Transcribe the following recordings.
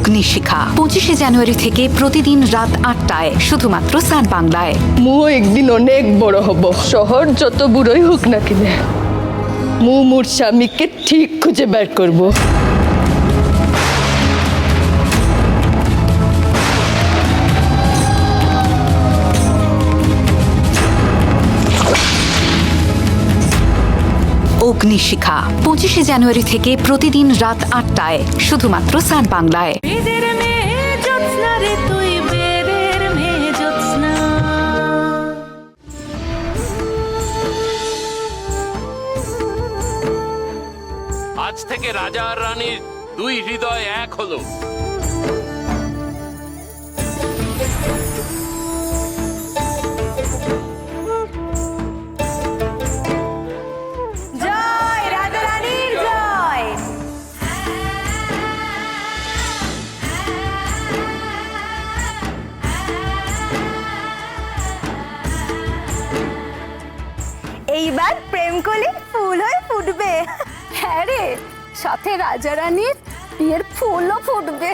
অগ্নিশিখা 25শে জানুয়ারি থেকে প্রতিদিন রাত 8টায় শুধুমাত্র সান বাংলায়। মু একদিন অনেক বড় হব, শহর যত বুড়োই হোক না কিনে মু মোর স্বামীকে ঠিক খুঁজে বের করব। অগ্নিশিখা 25শে জানুয়ারি থেকে প্রতিদিন রাত 8টায় শুধুমাত্র সান বাংলায়। আজ থেকে রাজা আর রানীর দুই হৃদয় এক হলো। জয় রাজা রানীর জয়। এইবার প্রেম কলি ফুল হয়ে ফুটবে। হ্যাঁ রে, সাথে রাজা রানীর বিয়ের ফুলও ফুটবে।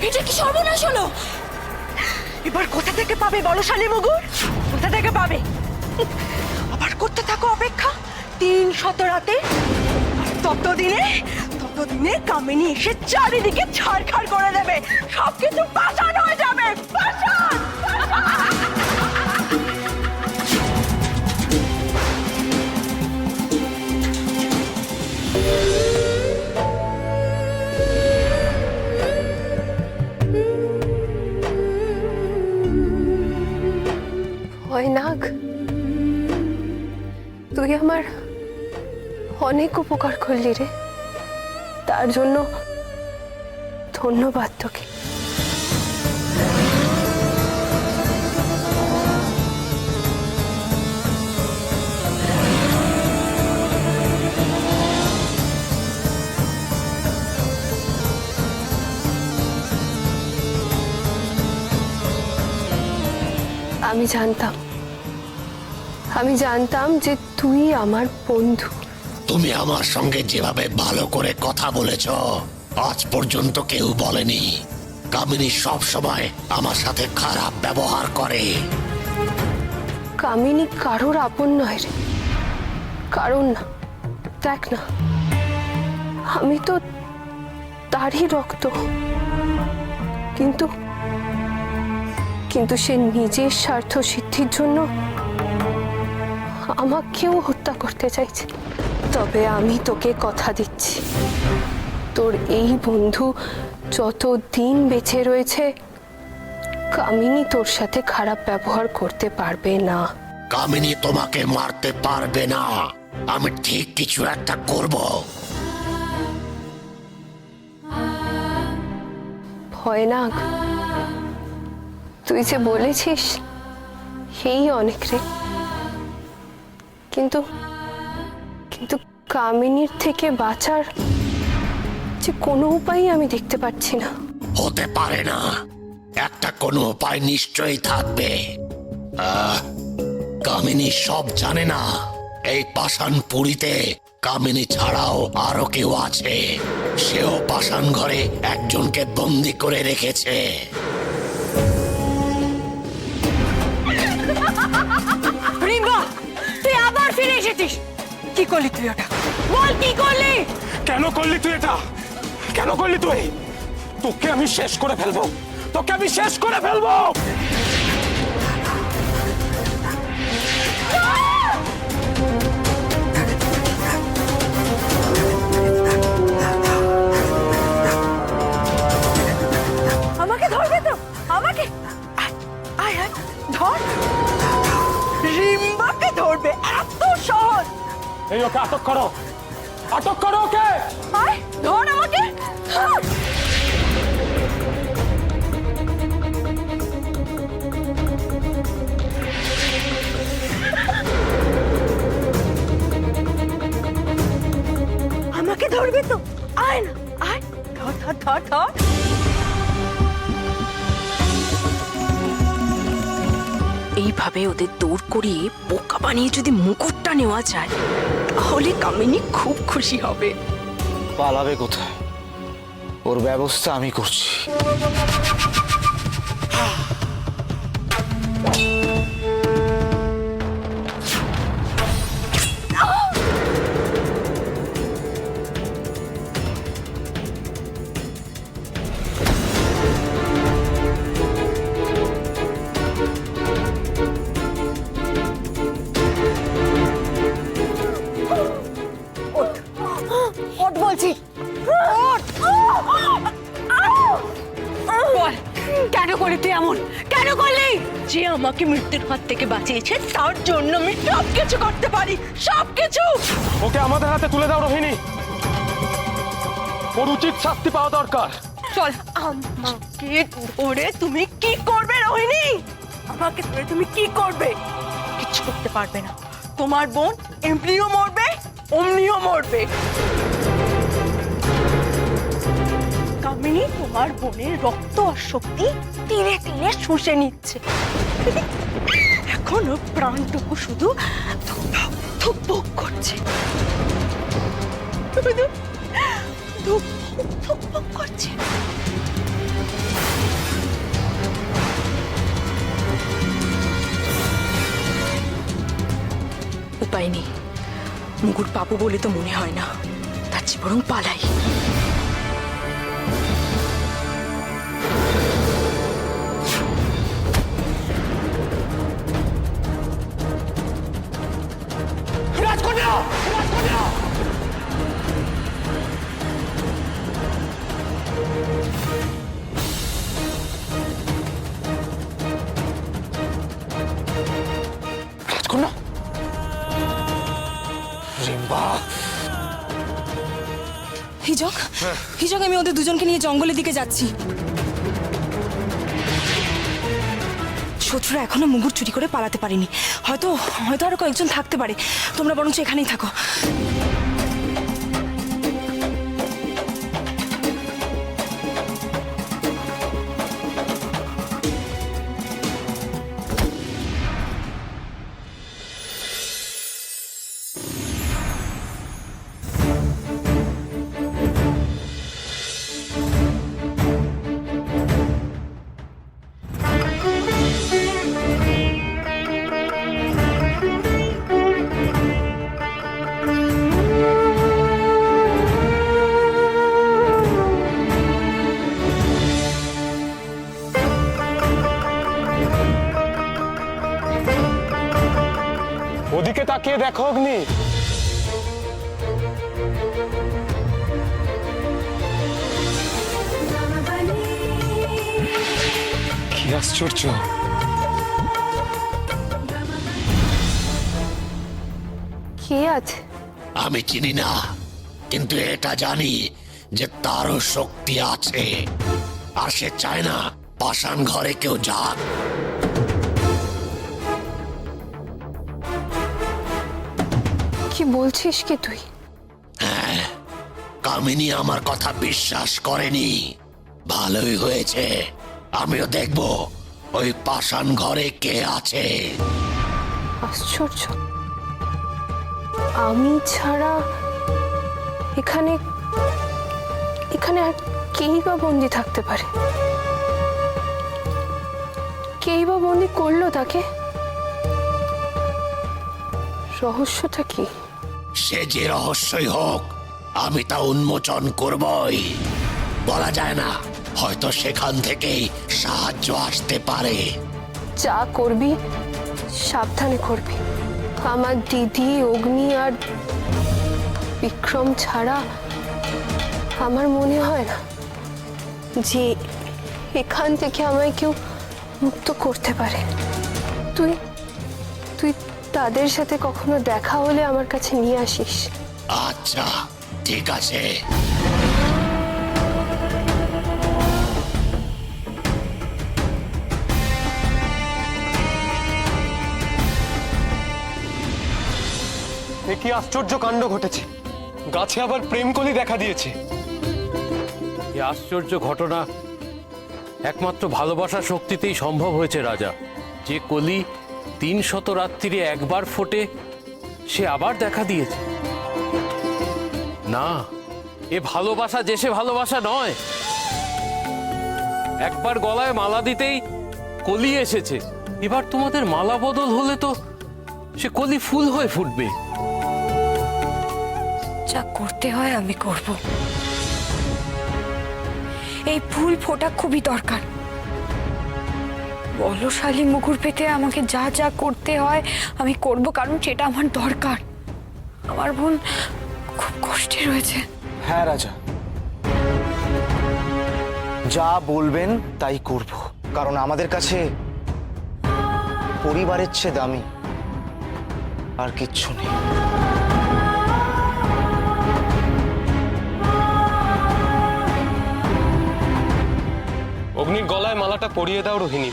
এটা কি সর্বনাশ হলো? এবার কোথা থেকে পাবে বলশালী মুগুর? কোথা থেকে পাবে? আবার করতে থাকো অপেক্ষা 300 রাতে। ততদিনে কামিনী এসে চারিদিকে ছাড়খাড় করে দেবে, সবকিছু পাষাণ হয়ে যাবে। পাষাণ! নাগ, তুই আমার অনেক উপকার করলি রে, তার জন্য ধন্যবাদ তোকে। আমি জানতাম যে তুই আমার বন্ধু। তুমি আমার সঙ্গে যেভাবে ভালো করে কথা বলেছ আজ পর্যন্ত কেউ বলেনি। কামিনী সব সময় আমার সাথে খারাপ ব্যবহার করে। কামিনী কারোর আপন নয় রে, কারণ না। দেখ না, আমি তো তারই রক্ত, কিন্তু সে নিজের স্বার্থ সিদ্ধির জন্য আমাকেও হত্যা করতে চাইছে। তবে আমি তোকে কথা দিচ্ছি, তোর এই বন্ধু যতদিন বেঁচে রয়েছে কামিনী তোর সাথে খারাপ ব্যবহার করতে পারবে না। কামিনী তোমাকে মারতে পারবে না, আমি ঠিক কিছু একটা করব। ভয়নাগ, তুই যে বলেছিস এই অনেক রে, কিন্তু কামিনীর থেকে বাঁচার যে কোনো উপায় আমি দেখতে পাচ্ছি না। হতে পারে না, একটা কোনো উপায় নিশ্চয়ই থাকবে। কামিনী সব জানে না, এই পাষাণপুরীতে কামিনী ছাড়াও আরো কেউ আছে। সেও পাষাণ ঘরে একজনকে বন্দি করে রেখেছে। তুই আবার ফিরে এসেছিস। কি করলি তুই ওটা? বল কি করলি? কেন করলি তুই এটা? কেন করলি তুই? তোকে আমি শেষ করে ফেলবো, তোকে আমি শেষ করে ফেলবো। আমাকে ধরবে তো? আমাকে আয়, আয় আয়, ধর। রিম্বাকে ধরবে, এত সহজ? এই ওকে আটক করো, আটক করো ওকে। আয়, ধর আমাকে। আমাকে ধরবে তো? আয় না, আয়, ধর ধর ধর ধর। এইভাবে ওদের দৌড় করিয়ে বোকা বানিয়ে যদি মুকুটটা নেওয়া যায় তাহলে কামিনী খুব খুশি হবে। পালাবে কোথায়? ওর ব্যবস্থা আমি করছি। ওঠ বলছি, ওঠ। বল, কেন করলি তুই এমন? কেন করলি? যে আমাকে মৃত্যুর হাত থেকে বাঁচিয়েছে তার জন্য আমি সব কিছু করতে পারি, সব কিছু। ওকে আমাদের হাতে তুলে দাও রোহিণী, ওর উচিত শাস্তি পাওয়া দরকার। চল। আমাকে ধরে তুমি কি করবে রোহিণী? আমাকে ধরে তুমি কি করবে? কিচ্ছু করতে পারবে না। তোমার বোন এমনিও মরবে, অমনিও মরবে। কামিনী তোমার বোনের রক্ত আর শক্তি তীরে তীরে শুষে নিচ্ছে। এখন ওর প্রাণটুকু শুধু ধুকধুক ধুকপুক করছে, শুধু ধুকপুক ধুকপুক করছে। উপায় নেই, মুগুর পাবো বলে তো মনে হয় না, তার চেয়ে বরং পালাই। রাজকন্যা, রাজকন্যা! রাজকন্যা, রিম্বা। হিজক, হিজক, আমি ওদের দুজনকে নিয়ে জঙ্গলের দিকে যাচ্ছি। শত্রুরা এখনো মুগুর চুরি করে পালাতে পারেনি, হয়তো হয়তো আরো কয়েকজন থাকতে পারে। তোমরা বরঞ্চ এখানেই থাকো। ওদিকে তাকিয়ে দেখো অগ্নি, কি আশ্চর্য! কে আছে? আমি চিনি না, কিন্তু এটা জানি যে তারও শক্তি আছে, আর সে চায় না পাষাণ ঘরে কেউ যাক। কি বলছিস কি তুই? কামিনী আমার কথা বিশ্বাস করেনি। ভালোই হয়েছে, আমিও দেখব ওই পাষাণ ঘরে কে আছে। আশ্চর্য, আমি ছাড়া এখানে এখানে আর কেই বা বন্দি থাকতে পারে? কেই বা বন্দি করলো তাকে? রহস্যটা কি? সে যে রহস্যই হোক, আমি তা উন্মোচন করবই। বলা যায় না হয়তো সেখান থেকেই সাহায্য আসতে পারে। যা করবি সাবধানে করবি। আমার দিদি, অগ্নি আর বিক্রম ছাড়া আমার মনে হয় না যে এখান থেকে আমায় কেউ মুক্ত করতে পারে। তুই তুই তাদের সাথে কখনো দেখা হলে আমার কাছে নিয়ে আসিস। আচ্ছা, ঠিক আছে। এ কি আশ্চর্য কাণ্ড ঘটেছে! গাছে আবার প্রেমকলি দেখা দিয়েছে। এই আশ্চর্য ঘটনা একমাত্র ভালোবাসার শক্তিতেই সম্ভব হয়েছে রাজা। যে কলি 300 রাত্রিরে একবার ফোটে, সে আবার দেখা দিয়েছে। না, এ ভালোবাসা যে সে ভালোবাসা নয়। একবার গলায় মালা দিতেই কলি এসেছে, এবার তোমাদের মালা বদল হলে তো সে কলি ফুল হয়ে ফুটবে। যা করতে হয় আমি করব। এই ফুল ফোটা খুবই দরকার। বলশালী মুকুর পেতে আমাকে যা যা করতে হয় আমি করব, কারণ সেটা আমার দরকার। আমার বোন খুব কষ্টে রয়েছে। হ্যাঁ রাজা, যা বলবেন তাই করব, কারণ আমাদের কাছে পরিবারের চেয়ে দামি আর কিচ্ছু নেই। অগ্নির গলায় মালাটা পরিয়ে দাও রোহিণী।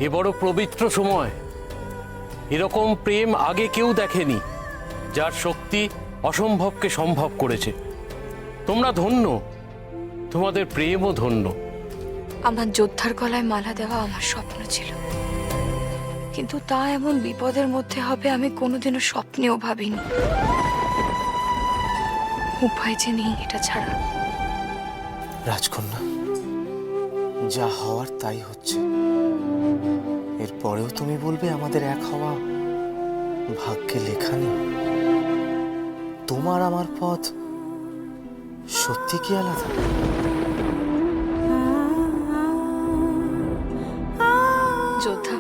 এ বড় পবিত্র সময়, এরকম প্রেম আগে কেউ দেখেনি, যার শক্তি অসম্ভবকে সম্ভব করেছে। তোমরা ধন্য, তোমাদের প্রেমও ধন্য। আমার যোদ্ধার গলায় মালা দেওয়া আমার স্বপ্ন ছিল, কিন্তু তা এমন বিপদের মধ্যে হবে আমি কোনোদিনও স্বপ্নেও ভাবিনি। উপায় যে নেই এটা ছাড়া। রাজকন্যা, যা হওয়ার তাই হচ্ছে। এরপরেও তুমি বলবে আমাদের এক হওয়া ভাগ্যে লেখা নেই? তোমার আমার পথ সত্যি কি আলাদা? যোদ্ধা,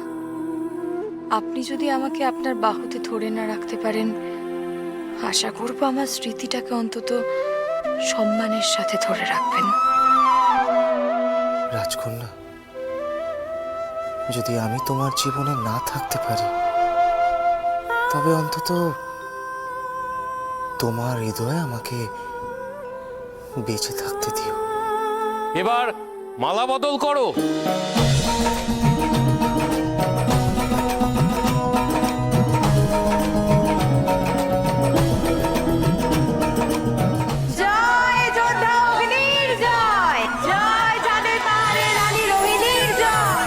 আপনি যদি আমাকে আপনার বাহুতে ধরে না রাখতে পারেন, আশা করব আমার স্মৃতিটাকে অন্তত সম্মানের সাথে ধরে রাখবেন। রাজকন্যা, যদি আমি তোমার জীবনে না থাকতে পারি, তবে অন্তত তোমার হৃদয়ে আমাকে বেঁচে থাকতে দিও। এবার মালা বদল করো। জয় যোদ্ধা অগ্নির জয়, জয় যাদের পাহাড়ে রানী রোহিণীর জয়।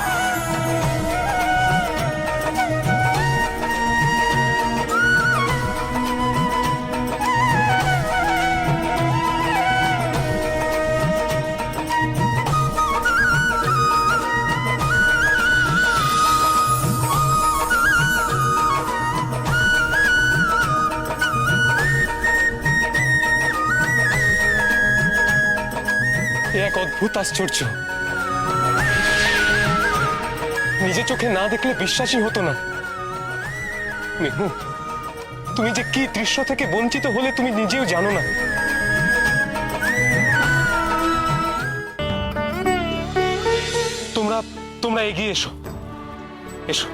এ এক অদ্ভুত আশ্চর্য। নিজে চোখে না দেখলে বিশ্বাসই হতো না। মেহু, তুমি যে কি দৃশ্য থেকে বঞ্চিত হলে তুমি নিজেও জানো না। তোমরা তোমরা এগিয়ে এসো, এসো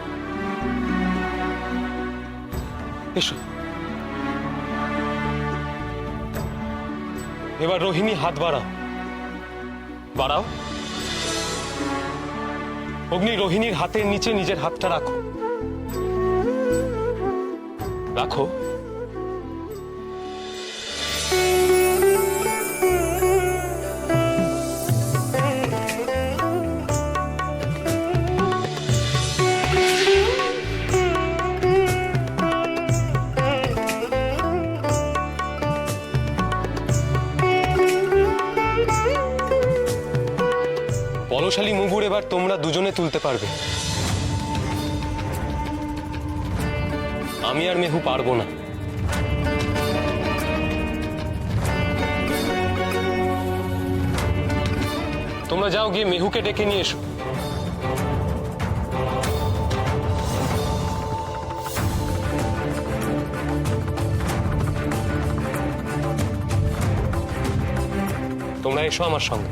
এসো। এবার রোহিণী হাত বাড়াও, বাড়াও। অগ্নি, রোহিণীর হাতের নিচে নিজের হাতটা রাখো, রাখো। বলশালী মুগুর এবার তোমরা দুজনে তুলতে পারবে। আমি আর মেহু পারবো না। তোমরা যাও, গিয়ে মেহুকে ডেকে নিয়ে এসো। তোমরা এসো আমার সঙ্গে।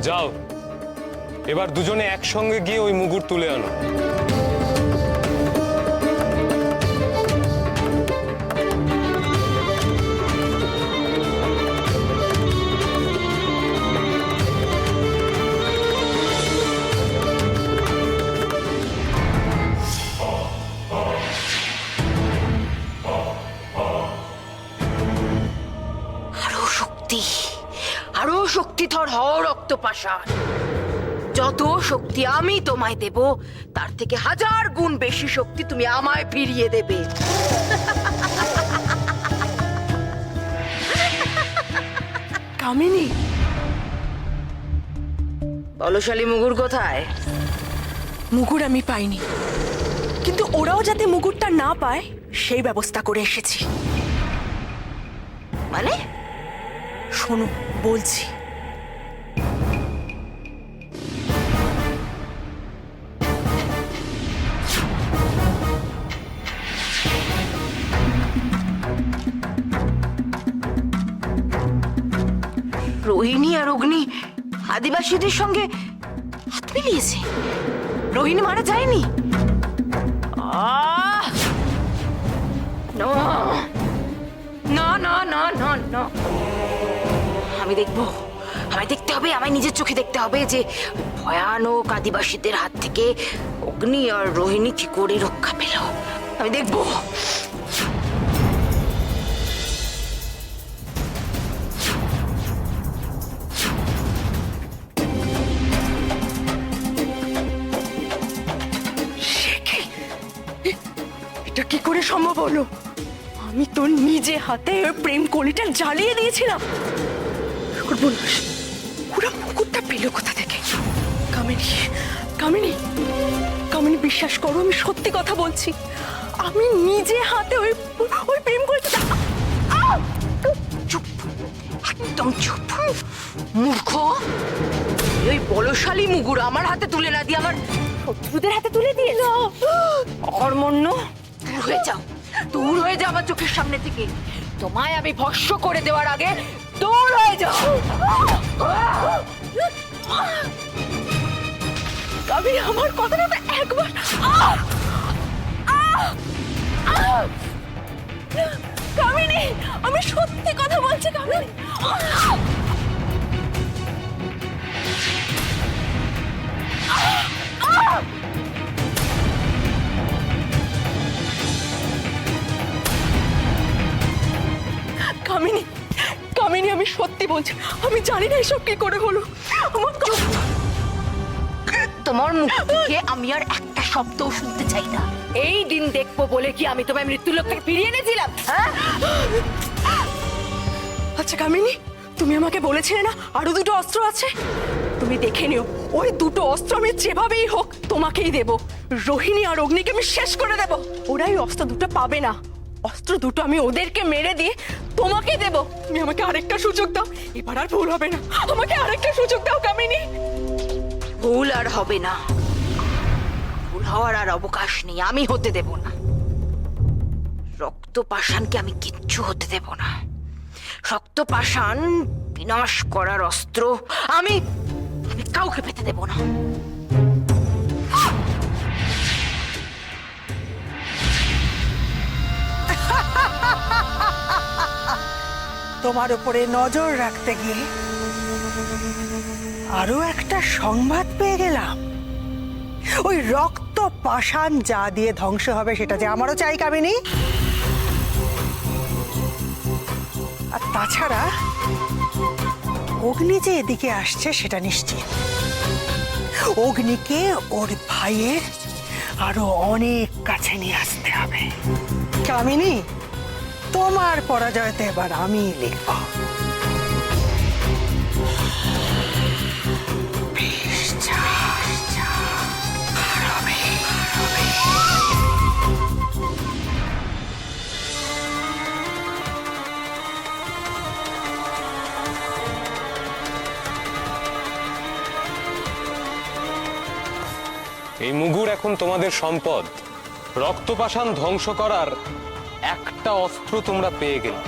যাও, এবার দুজনে একসঙ্গে গিয়ে ওই মুগুর তুলে আনো। আরো শক্তি, আরো শক্তিধর হও রক্তপাশান। যত শক্তি আমি তোমায় দেব তার থেকে 1000 গুণ বেশি শক্তি তুমি আমায় ফিরিয়ে দেবে। কামিনী, বলশালী মুগুর কোথায়? মুগুর আমি পাইনি, কিন্তু ওরাও যাতে মুগুরটা না পায় সেই ব্যবস্থা করে এসেছি। মানে? শোনো, বলছি। রোহিণী আর অগ্নি আদিবাসীদের সঙ্গে হাত মিলিয়েছে। রোহিণী মারা যায়নি। আহ! না না না না না না, আমি দেখবো, আমায় দেখতে হবে, আমায় নিজের চোখে দেখতে হবে যে ভয়ানক আদিবাসীদের হাত থেকে অগ্নি আর রোহিণী কি করে রক্ষা পেল। আমি দেখবো। এটা কি করে সম্ভব হলো? আমি তো নিজে হাতে ওই প্রেম কলিটা জ্বালিয়ে দিয়েছিলাম। সর্বনাশ, ওরা মুকুটটা পেল কোথা থেকে? কামিনী, কামিনী, কামিনী, বিশ্বাস করো, আমি সত্যি কথা বলছি। আমি নিজে হাতে ওই ওই প্রেম কলিটা। চুপ, একদম চুপ, মূর্খ। ওই বলশালী মুগুর আমার হাতে তুলে না দিয়ে আমার শত্রুদের হাতে তুলে দিয়েছ। অকর্মণ্য, দূর হয়ে যাও, দূর হয়ে যাও আমার চোখের সামনে থেকে। তোমায় আমি ভস্ম করে দেওয়ার আগে দূর হয়ে যাও। কামিনী, আমার কথাটা তো একবার। কামিনী, আমি সত্যি কথা বলছি। কামিনী, কামিনী, কামিনী, আমি সত্যি বলছি, আমি জানি না এসব কি করে হলো। আমার তোমার মুখ থেকে আমি আর একটা শব্দও শুনতে চাই না। এই দিন দেখবো বলে কি আমি তোমায় মৃত্যুলোক থেকে ফিরিয়ে এনেছিলাম? হ্যাঁ, আচ্ছা কামিনী, তুমি আমাকে বলেছিলে না আরো দুটো অস্ত্র আছে? তুমি দেখে নিও, ওই দুটো অস্ত্র আমি যেভাবেই হোক তোমাকেই দেব। রোহিণী আর অগ্নিকে আমি শেষ করে দেব। ওরাই অস্ত্র দুটো পাবে না। অস্ত্র দুটো আমি ওদেরকে মেরে দিয়ে তোমাকে দেব। তুমি আমাকে আরেকটা সুযোগ দাও, এবার আর ভুল হবে না। আমাকে আরেকটা সুযোগ দাও কামিনী। ভুল আর হবে না, ভুল হওয়ার আর অবকাশ নেই। আমি হতে দেব না। রক্তপাষাণকে আমি কিচ্ছু হতে দেব না। রক্তপাষাণ বিনাশ করার অস্ত্র আমি কাউকে পেতে দেব না। তোমার উপরে নজর রাখতে গিয়ে আরো একটা সংবাদ পেয়ে গেলাম। ওই রক্ত পাষাণ যা দিয়ে ধ্বংস হবে সেটা যে আমারও চাই কামিনী। আর তাছাড়া অগ্নি যে এদিকে আসছে সেটা নিশ্চিত। অগ্নিকে ওর ভাইয়ের আরো অনেক কাছে নিয়ে আসতে হবে। কামিনী, তোমার পরাজয়তে এবার আমি লিখব। বেশ, যা, যা, হারাবে, হারাবে। এই মুগুর এখন তোমাদের সম্পদ। রক্তপাষাণ ধ্বংস করার একটা অস্ত্র তোমরা পেয়ে গেলে।